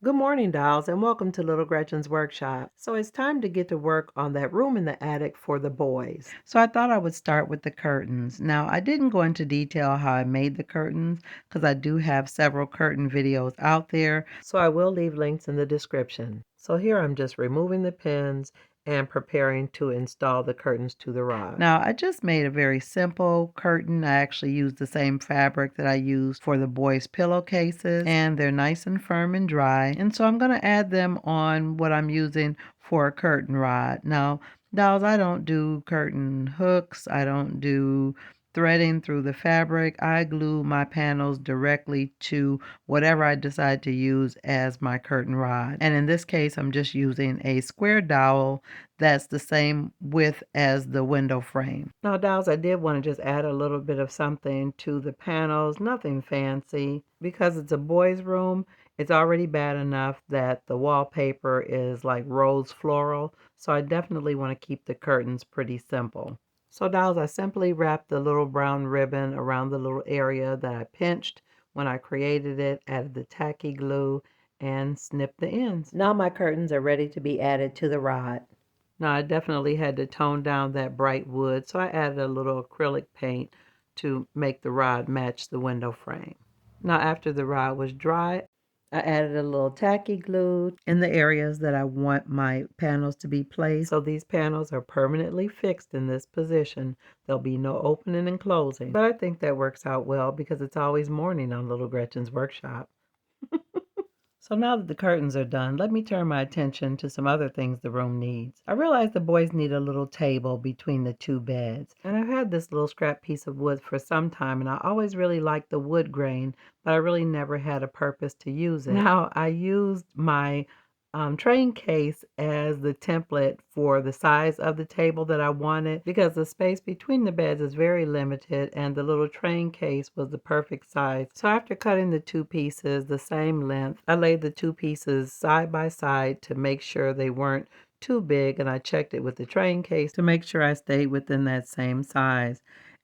Good morning, dolls, and welcome to Little Gretchen's workshop. So it's time to get to work on that room in the attic for the boys. So I thought I would start with the curtains. Now, I didn't go into detail how I made the curtains because I do have several curtain videos out there. So I will leave links in the description. So here I'm just removing the pins and preparing to install the curtains to the rod. Now, I just made a very simple curtain. I actually used the same fabric that I used for the boys' pillowcases, and they're nice and firm and dry. And so I'm going to add them on what I'm using for a curtain rod. Now, dolls, I don't do curtain hooks. I don't do threading through the fabric. I glue my panels directly to whatever I decide to use as my curtain rod. And in this case, I'm just using a square dowel that's the same width as the window frame. Now, dolls, I did want to just add a little bit of something to the panels, nothing fancy. Because it's a boys' room, it's already bad enough that the wallpaper is like rose floral, so I definitely want to keep the curtains pretty simple. So, dolls, I simply wrapped the little brown ribbon around the little area that I pinched when I created it, added the tacky glue, and snipped the ends. Now my curtains are ready to be added to the rod. Now I definitely had to tone down that bright wood, so I added a little acrylic paint to make the rod match the window frame. Now after the rod was dry, I added a little tacky glue in the areas that I want my panels to be placed. So these panels are permanently fixed in this position. There'll be no opening and closing. But I think that works out well because it's always morning on Little Gretchen's workshop. So now that the curtains are done, let me turn my attention to some other things the room needs. I realize the boys need a little table between the two beds. And I've had this little scrap piece of wood for some time, and I always really liked the wood grain, but I really never had a purpose to use it. Now, I used my train case as the template for the size of the table that I wanted because the space between the beds is very limited and the little train case was the perfect size. So after cutting the two pieces the same length, I laid the two pieces side by side to make sure they weren't too big, and I checked it with the train case to make sure I stayed within that same size.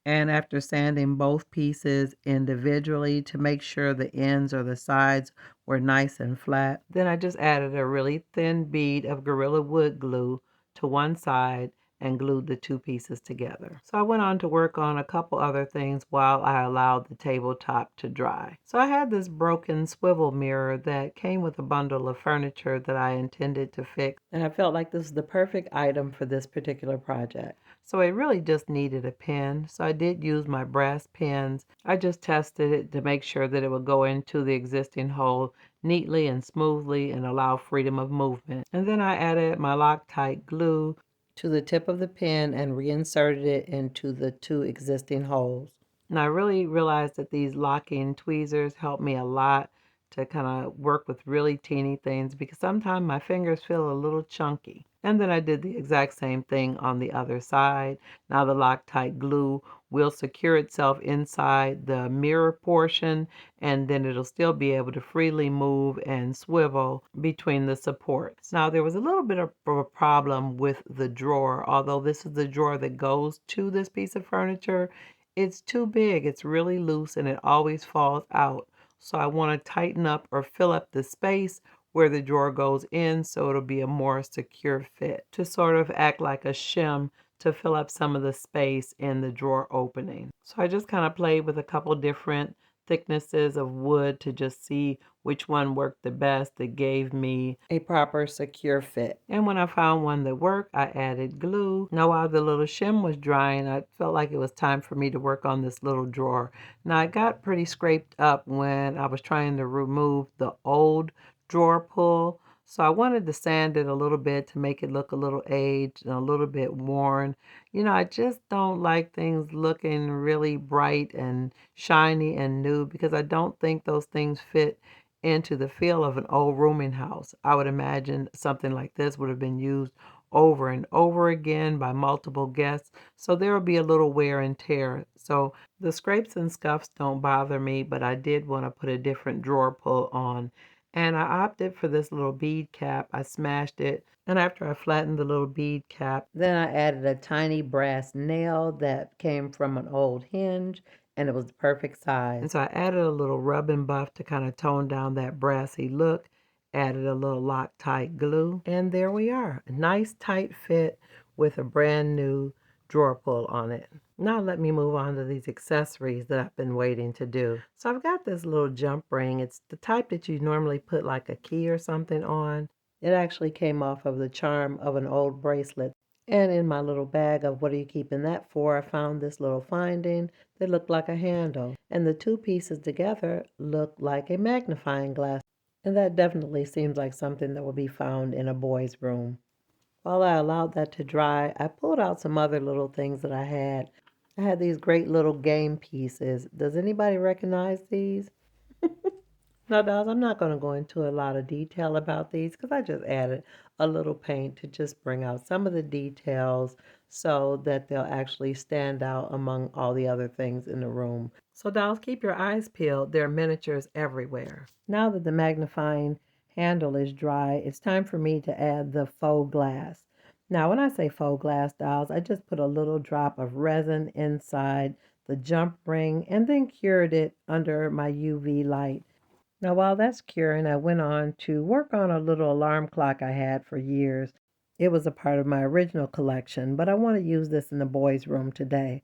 And after sanding both pieces individually to make sure the ends or the sides were nice and flat, then I just added a really thin bead of Gorilla Wood glue to one side and glued the two pieces together. So I went on to work on a couple other things while I allowed the tabletop to dry. So I had this broken swivel mirror that came with a bundle of furniture that I intended to fix, and I felt like this was the perfect item for this particular project. So it really just needed a pin. So I did use my brass pins. I just tested it to make sure that it would go into the existing hole neatly and smoothly and allow freedom of movement. And then I added my Loctite glue to the tip of the pin and reinserted it into the two existing holes. And I really realized that these locking tweezers help me a lot to kind of work with really teeny things because sometimes my fingers feel a little chunky. And then I did the exact same thing on the other side. Now the Loctite glue will secure itself inside the mirror portion, and then it'll still be able to freely move and swivel between the supports. Now there was a little bit of a problem with the drawer. Although this is the drawer that goes to this piece of furniture, it's too big, it's really loose, and it always falls out. So I want to tighten up or fill up the space where the drawer goes in so it'll be a more secure fit to sort of act like a shim to fill up some of the space in the drawer opening. So I just kind of played with a couple different thicknesses of wood to just see which one worked the best that gave me a proper secure fit. And when I found one that worked, I added glue. Now while the little shim was drying, I felt like it was time for me to work on this little drawer. Now it got pretty scraped up when I was trying to remove the old drawer pull. So I wanted to sand it a little bit to make it look a little aged and a little bit worn. You know, I just don't like things looking really bright and shiny and new because I don't think those things fit into the feel of an old rooming house. I would imagine something like this would have been used over and over again by multiple guests, so there will be a little wear and tear. So the scrapes and scuffs don't bother me, but I did want to put a different drawer pull on. And I opted for this little bead cap. I smashed it. And after I flattened the little bead cap, then I added a tiny brass nail that came from an old hinge, and it was the perfect size. And so I added a little rub and buff to kind of tone down that brassy look. Added a little Loctite glue, and there we are. A nice tight fit with a brand new drawer pull on it. Now let me move on to these accessories that I've been waiting to do. So I've got this little jump ring. It's the type that you normally put like a key or something on. It actually came off of the charm of an old bracelet. And in my little bag of what are you keeping that for, I found this little finding that looked like a handle. And the two pieces together look like a magnifying glass. And that definitely seems like something that will be found in a boy's room. While I allowed that to dry, I pulled out some other little things that I had. I had these great little game pieces. Does anybody recognize these? No, dolls, I'm not going to go into a lot of detail about these because I just added a little paint to just bring out some of the details so that they'll actually stand out among all the other things in the room. So, dolls, keep your eyes peeled. There are miniatures everywhere. Now that the magnifying handle is dry, it's time for me to add the faux glass. Now, when I say faux glass, dolls, I just put a little drop of resin inside the jump ring and then cured it under my UV light. Now, while that's curing, I went on to work on a little alarm clock I had for years. It was a part of my original collection, but I want to use this in the boys' room today.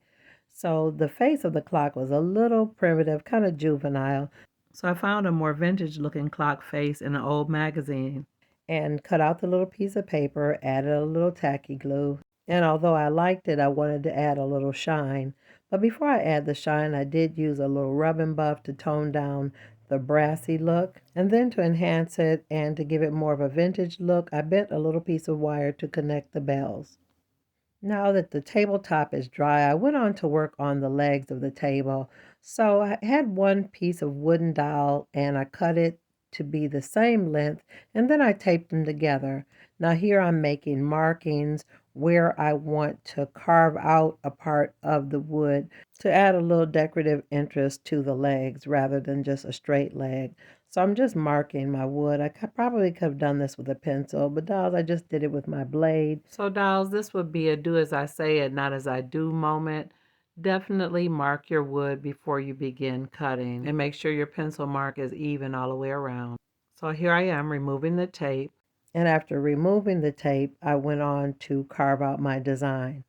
So the face of the clock was a little primitive, kind of juvenile. So I found a more vintage looking clock face in an old magazine and cut out the little piece of paper, added a little tacky glue. And although I liked it, I wanted to add a little shine. But before I add the shine, I did use a little rub and buff to tone down the brassy look. And then to enhance it and to give it more of a vintage look, I bent a little piece of wire to connect the bells. Now that the tabletop is dry, I went on to work on the legs of the table. So I had one piece of wooden dowel and I cut it to be the same length and then I taped them together. Now here I'm making markings where I want to carve out a part of the wood to add a little decorative interest to the legs rather than just a straight leg. So I'm just marking my wood. Probably could have done this with a pencil, but dolls, I just did it with my blade. So dolls, this would be a do as I say and not as I do moment. Definitely mark your wood before you begin cutting and make sure your pencil mark is even all the way around. So here I am removing the tape. And after removing the tape, I went on to carve out my design.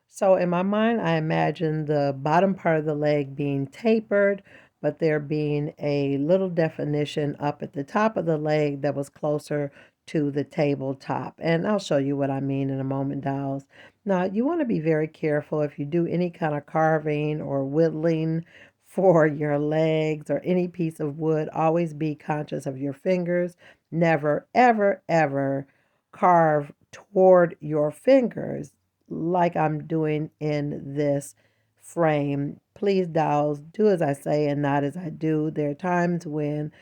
So in my mind, I imagine the bottom part of the leg being tapered, but there being a little definition up at the top of the leg that was closer to the tabletop. And I'll show you what I mean in a moment, dolls. Now, you want to be very careful if you do any kind of carving or whittling for your legs or any piece of wood. Always be conscious of your fingers. Never, ever, ever carve toward your fingers like I'm doing in this frame. Please, dolls, do as I say and not as I do. There are times when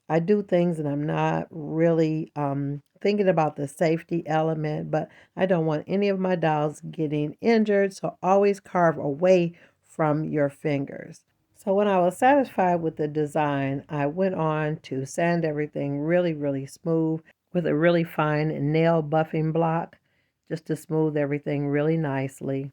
I do things and I'm not really thinking about the safety element, but I don't want any of my dolls getting injured. So always carve away from your fingers. So when I was satisfied with the design, I went on to sand everything really, really smooth with a really fine nail buffing block just to smooth everything really nicely.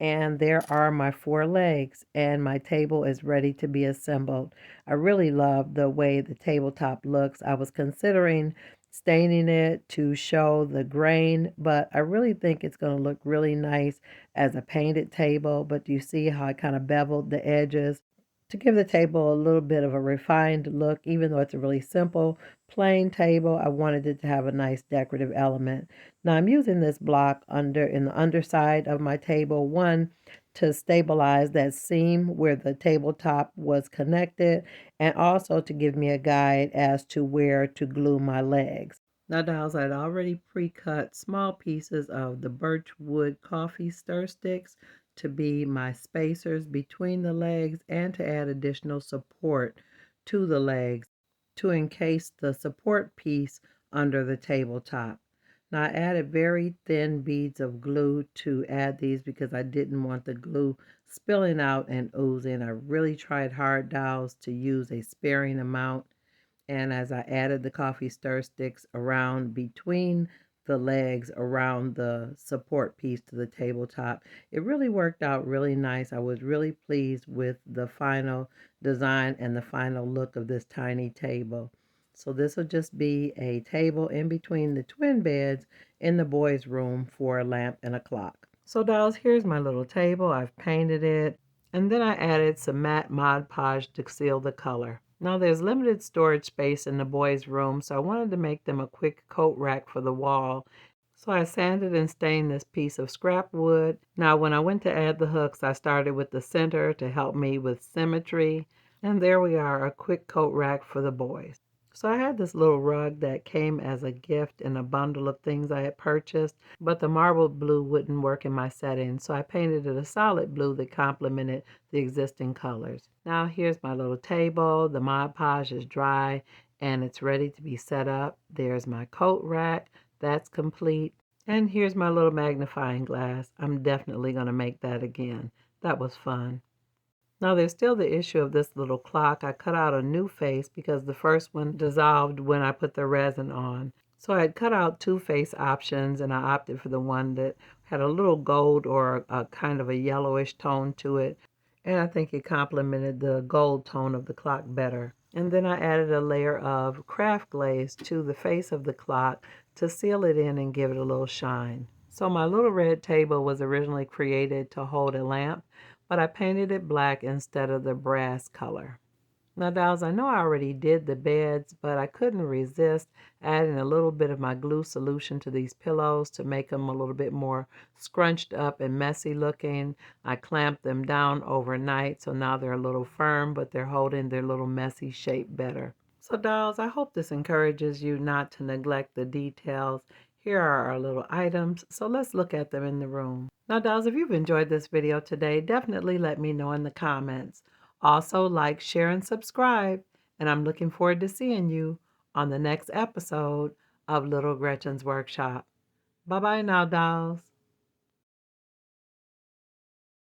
And there are my four legs, and my table is ready to be assembled. I really love the way the tabletop looks. I was considering staining it to show the grain, but I really think it's going to look really nice as a painted table. But you see how I kind of beveled the edges to give the table a little bit of a refined look, even though it's a really simple, plain table. I wanted it to have a nice decorative element. Now I'm using this block in the underside of my table, one to stabilize that seam where the tabletop was connected, and also to give me a guide as to where to glue my legs. Now, dolls, I'd already pre-cut small pieces of the birch wood coffee stir sticks to be my spacers between the legs and to add additional support to the legs to encase the support piece under the tabletop. Now I added very thin beads of glue to add these because I didn't want the glue spilling out and oozing. I really tried hard, dolls, to use a sparing amount. And as I added the coffee stir sticks around between the legs around the support piece to the tabletop, it really worked out really nice. I was really pleased with the final design and the final look of this tiny table. So this will just be a table in between the twin beds in the boys' room for a lamp and a clock. So dolls, here's my little table. I've painted it. And then I added some matte Mod Podge to seal the color. Now there's limited storage space in the boys' room, so I wanted to make them a quick coat rack for the wall. So I sanded and stained this piece of scrap wood. Now when I went to add the hooks, I started with the center to help me with symmetry. And there we are, a quick coat rack for the boys. So I had this little rug that came as a gift in a bundle of things I had purchased, but the marbled blue wouldn't work in my setting, so I painted it a solid blue that complemented the existing colors. Now here's my little table. The Mod Podge is dry and it's ready to be set up. There's my coat rack. That's complete. And here's my little magnifying glass. I'm definitely going to make that again. That was fun. Now there's still the issue of this little clock. I cut out a new face because the first one dissolved when I put the resin on. So I had cut out two face options and I opted for the one that had a little gold or a kind of a yellowish tone to it. And I think it complemented the gold tone of the clock better. And then I added a layer of craft glaze to the face of the clock to seal it in and give it a little shine. So my little red table was originally created to hold a lamp, but I painted it black instead of the brass color. Now, dolls, I know I already did the beds, but I couldn't resist adding a little bit of my glue solution to these pillows to make them a little bit more scrunched up and messy looking. I clamped them down overnight, so now they're a little firm, but they're holding their little messy shape better. So, dolls, I hope this encourages you not to neglect the details. Here are our little items, so let's look at them in the room. Now, dolls, if you've enjoyed this video today, definitely let me know in the comments. Also, like, share, and subscribe. And I'm looking forward to seeing you on the next episode of Little Gretchen's Workshop. Bye-bye now, dolls.